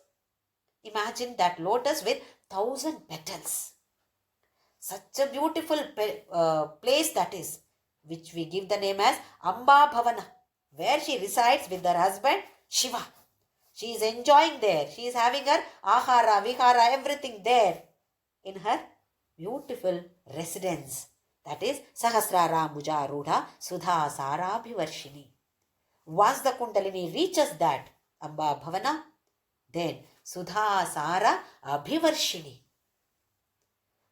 Imagine that lotus with 1,000 petals. Such a beautiful place that is, which we give the name as Amba Bhavana, where she resides with her husband Shiva. She is enjoying there. She is having her ahara, vihara, everything there in her beautiful residence. That is Sahasrara Mujarudha Sudha Sarabhivarshini. Once the Kundalini reaches that Amba Bhavana, then Sudha Sara Abhivarshini.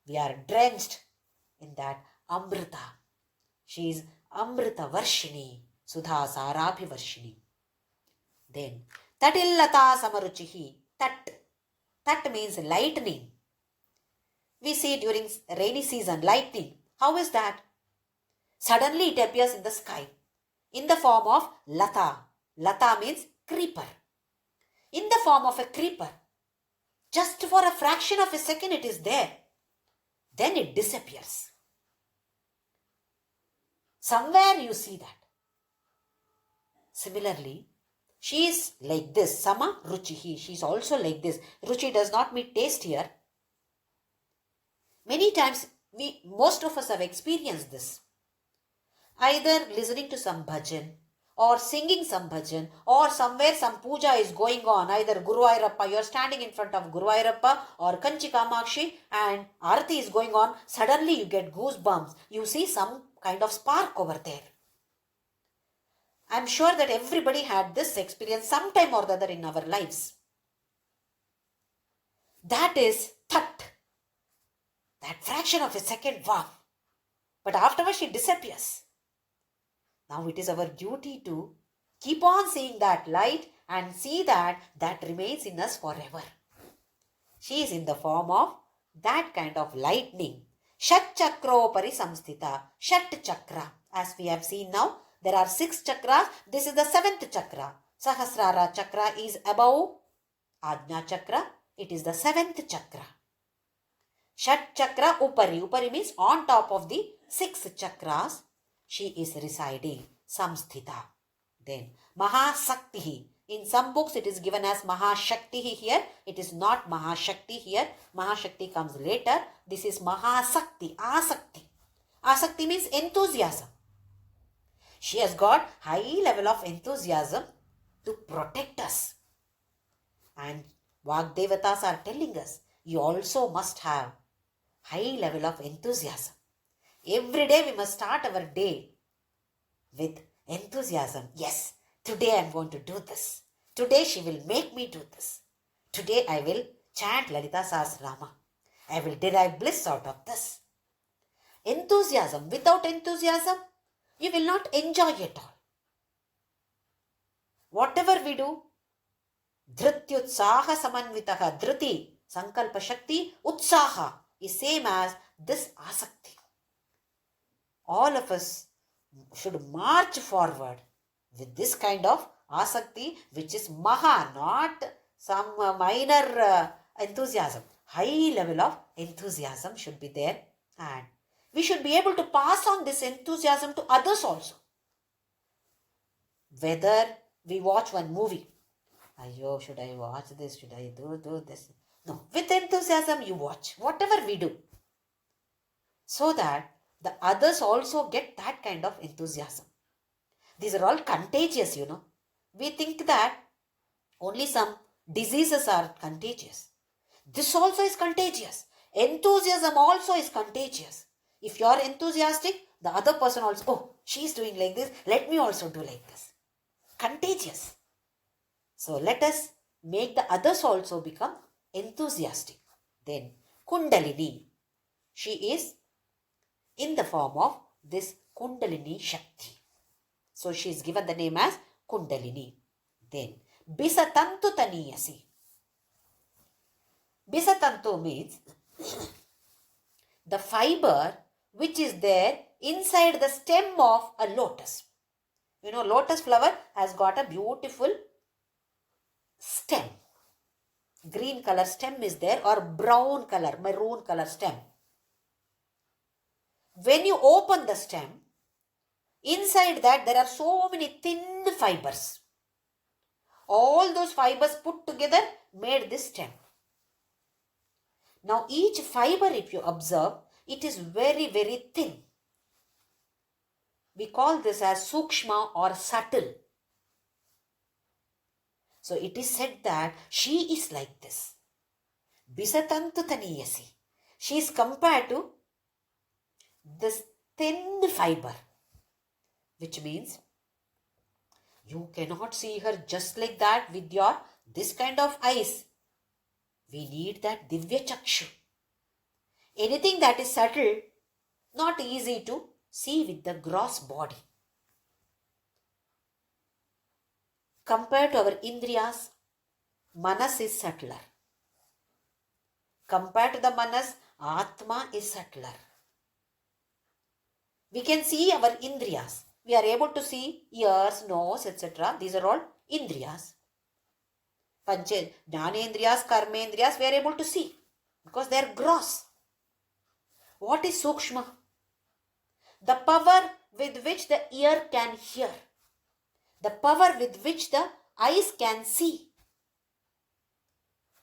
We are drenched in that Amrita. She is Amrita Varshini, Sudha Sarabhi Varshini. Then Tatillata Samaruchihi. Tat means lightning. We see during rainy season lightning. How is that? Suddenly it appears in the sky in the form of Lata. Lata means creeper. In the form of a creeper. Just for a fraction of a second it is there. Then it disappears. Somewhere you see that. Similarly, she is like this. Sama Ruchihi. She is also like this. Ruchi does not mean taste here. Many times, most of us have experienced this. Either listening to some bhajan or singing some bhajan or somewhere some puja is going on. Either Guru Ayyappa, you are standing in front of Guru Ayyappa or Kanchi Kamakshi and Arati is going on. Suddenly you get goosebumps. You see some kind of spark over there. I am sure that everybody had this experience sometime or the other in our lives. That is Tat. That fraction of a second, wow. But afterwards she disappears. Now it is our duty to keep on seeing that light and see that remains in us forever. She is in the form of that kind of lightning. Shat chakro parisamstita. Shat chakra. As we have seen now, there are 6 chakras. This is the 7th chakra. Sahasrara chakra is above Ajna chakra. It is the 7th chakra. Shat chakra upari. Upari means on top of the 6 chakras. She is residing. Samsthita. Then Mahasaktihi. In some books it is given as Mahashaktihi here. It is not Mahashakti here. Mahashakti comes later. This is Mahasakti. Asakti. Asakti means enthusiasm. She has got high level of enthusiasm to protect us. And Vagdevatas are telling us, you also must have high level of enthusiasm. Every day we must start our day with enthusiasm. Yes, today I am going to do this. Today she will make me do this. Today I will chant Lalitha Sahasranama. I will derive bliss out of this. Enthusiasm. Without enthusiasm, you will not enjoy it all. Whatever we do, Dhrityutsaha samanvitaha. Dhriti, Sankalpa Shakti, Utsaha is same as this Asakti. All of us should march forward with this kind of Asakti, which is Maha, not some minor enthusiasm. High level of enthusiasm should be there, and we should be able to pass on this enthusiasm to others also. Whether we watch one movie, Ayo, should I watch this? Should I do this? No, with enthusiasm you watch whatever we do, so that the others also get that kind of enthusiasm. These are all contagious, We think that only some diseases are contagious. This also is contagious. Enthusiasm also is contagious. If you are enthusiastic, the other person also, oh, she's doing like this, let me also do like this. Contagious. So let us make the others also become enthusiastic. Then Kundalini. She is in the form of this Kundalini Shakti. So she is given the name as Kundalini. Then Bisatantu Taniyasi. Bisatantu means the fiber which is there inside the stem of a lotus. You know, lotus flower has got a beautiful stem. Green color stem is there, or brown color, maroon color stem. When you open the stem, inside that there are so many thin fibers. All those fibers put together made this stem. Now each fiber, if you observe, it is very, very thin. We call this as sukshma or subtle. So it is said that she is like this. Bisatantu taniyasi. She is compared to this thin fiber, which means you cannot see her just like that with your this kind of eyes. We need that Divya Chakshu. Anything that is subtle, not easy to see with the gross body. Compared to our Indriyas, Manas is subtler. Compared to the Manas, Atma is subtler. We can see our Indriyas. We are able to see ears, nose, etc. These are all Indriyas. Jnanendriyas, Karmendriyas, we are able to see because they are gross. What is Sukshma? The power with which the ear can hear. The power with which the eyes can see.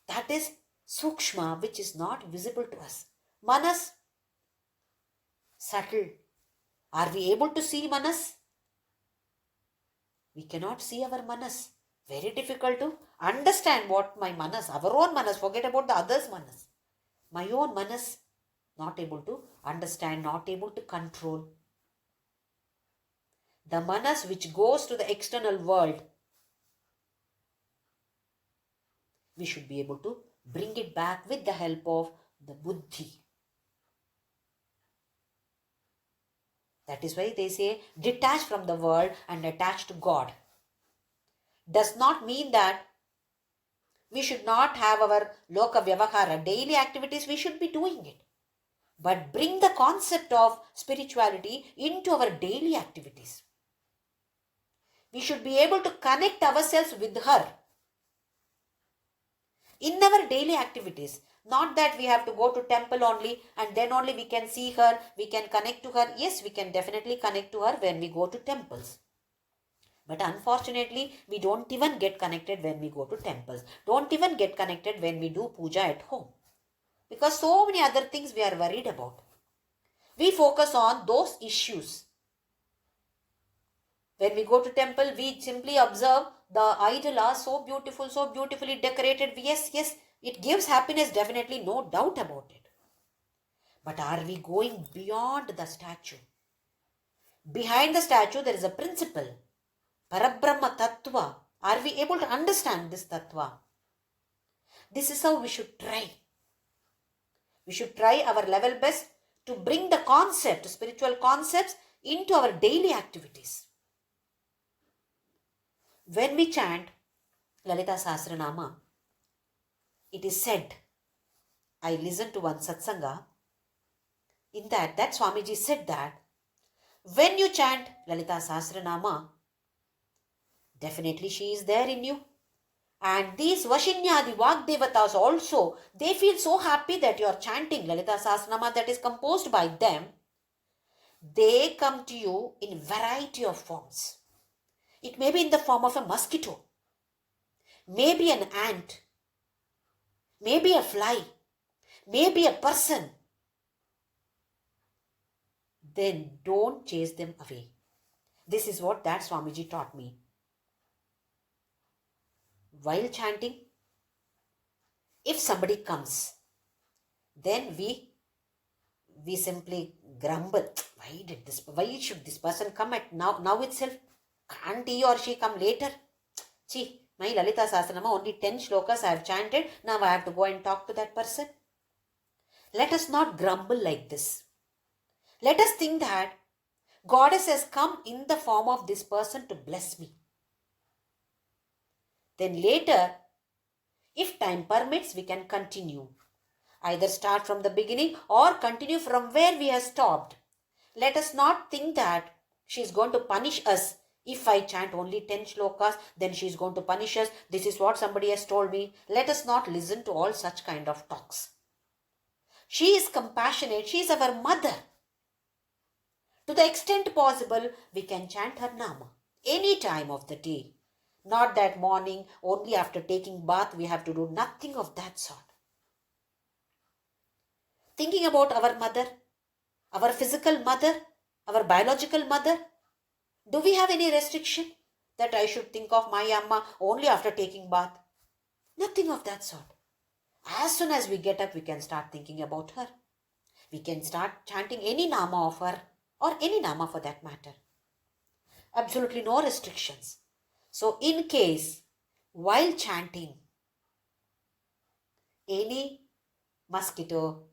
That is Sukshma, which is not visible to us. Manas, subtle. Are we able to see Manas? We cannot see our Manas. Very difficult to understand what my Manas, our own Manas, forget about the others' Manas. My own Manas, not able to understand, not able to control. The Manas which goes to the external world, we should be able to bring it back with the help of the Buddhi. That is why they say detach from the world and attach to God. Does not mean that we should not have our loka vyavahara, daily activities, we should be doing it. But bring the concept of spirituality into our daily activities. We should be able to connect ourselves with her in our daily activities. Not that we have to go to temple only and then only we can see her, we can connect to her. Yes, we can definitely connect to her when we go to temples. But unfortunately, we don't even get connected when we go to temples. Don't even get connected when we do puja at home. Because so many other things we are worried about. We focus on those issues. When we go to temple, we simply observe the idol are so beautiful, so beautifully decorated. Yes, it gives happiness, definitely, no doubt about it. But are we going beyond the statue? Behind the statue, there is a principle. Parabrahma Tattva. Are we able to understand this Tattva? This is how we should try. We should try our level best to bring the concept, spiritual concepts, into our daily activities. When we chant Lalitha Sahasranama, it is said, I listened to one satsanga, in that Swamiji said that when you chant Lalitha Sahasranama, definitely she is there in you. And these Vashinyadi Vagdevatas also, they feel so happy that you are chanting Lalitha Sahasranama that is composed by them. They come to you in variety of forms. It may be in the form of a mosquito, maybe an ant, maybe a fly, maybe a person. Then don't chase them away. This is what that Swamiji taught me. While chanting, if somebody comes, then we simply grumble. Why should this person come at now itself? Can't he or she come later? See, my Lalitha Sahasranama, only 10 shlokas I have chanted. Now I have to go and talk to that person. Let us not grumble like this. Let us think that Goddess has come in the form of this person to bless me. Then later, if time permits, we can continue. Either start from the beginning or continue from where we have stopped. Let us not think that she is going to punish us. If I chant only 10 shlokas, then she is going to punish us. This is what somebody has told me. Let us not listen to all such kind of talks. She is compassionate. She is our mother. To the extent possible, we can chant her nama any time of the day. Not that morning, only after taking bath, we have to do nothing of that sort. Thinking about our mother, our physical mother, our biological mother, do we have any restriction that I should think of my amma only after taking bath? Nothing of that sort. As soon as we get up, we can start thinking about her. We can start chanting any nama of her or any nama for that matter. Absolutely no restrictions. So in case, while chanting, any mosquito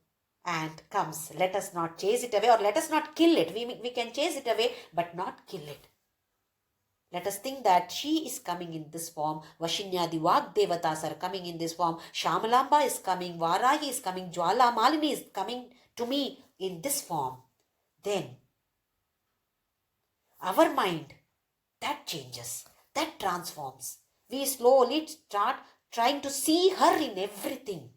ant comes, let us not chase it away or let us not kill it. We can chase it away but not kill it. Let us think that she is coming in this form. Vashinyadi Vagdevatas are coming in this form. Shamalamba is coming. Varahi is coming. Jwala Malini is coming to me in this form. Then our mind, that changes. That transforms. We slowly start trying to see her in everything.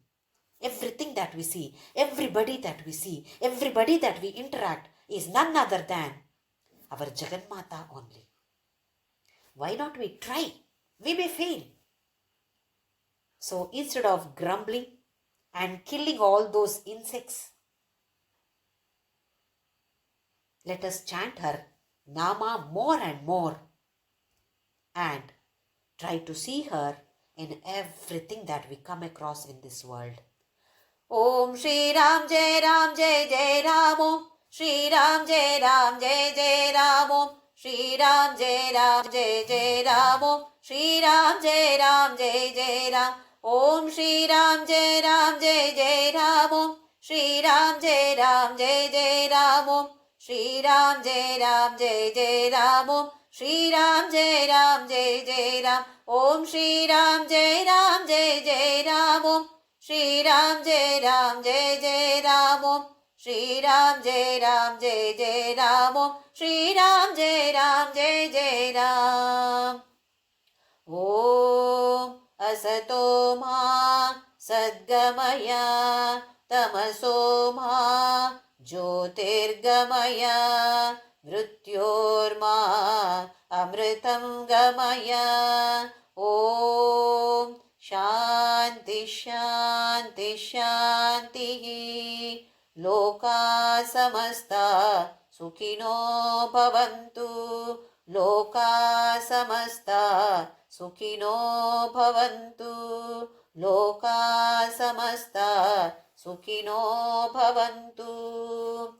Everything that we see, everybody that we see, everybody that we interact is none other than our Jagannatha only. Why not we try? We may fail. So instead of grumbling and killing all those insects, let us chant her nama more and more and try to see her in everything that we come across in this world. Om Shri Ram Jai Ram Jai Jai Ram Om Shri Ram Jai Ram Jai Jai Ram Om Shri Ram Jai Ram Jai Jai Ram Om Shri Ram Jai Ram Jai Jai Ram Om Shri Ram Jai Ram Jai Jai Ram Om Shri Ram Jai Ram Jai Jai Ram Om Shri Ram Jai Ram Jai Jai Ram Om Shri Ram Jai Ram Jai Jai Ram Om Shri Ram Jai Ram Jai Jai Ram Om Shri Ram Jai Ram Jai Jai Ram Om Shri Ram Jai Ram Jai Jai Ram Om Shri Ram Jai Ram Jai Jai Ram. Om Asato Ma Sadgamaya Tamaso Ma Jyotirgamaya Mrityorma Amritam Gamaya. Om Shanti Shanti Shanti Loka Samasta Sukhino Bhavantu Loka Samasta Sukhino Bhavantu Loka Samasta Sukhino Bhavantu.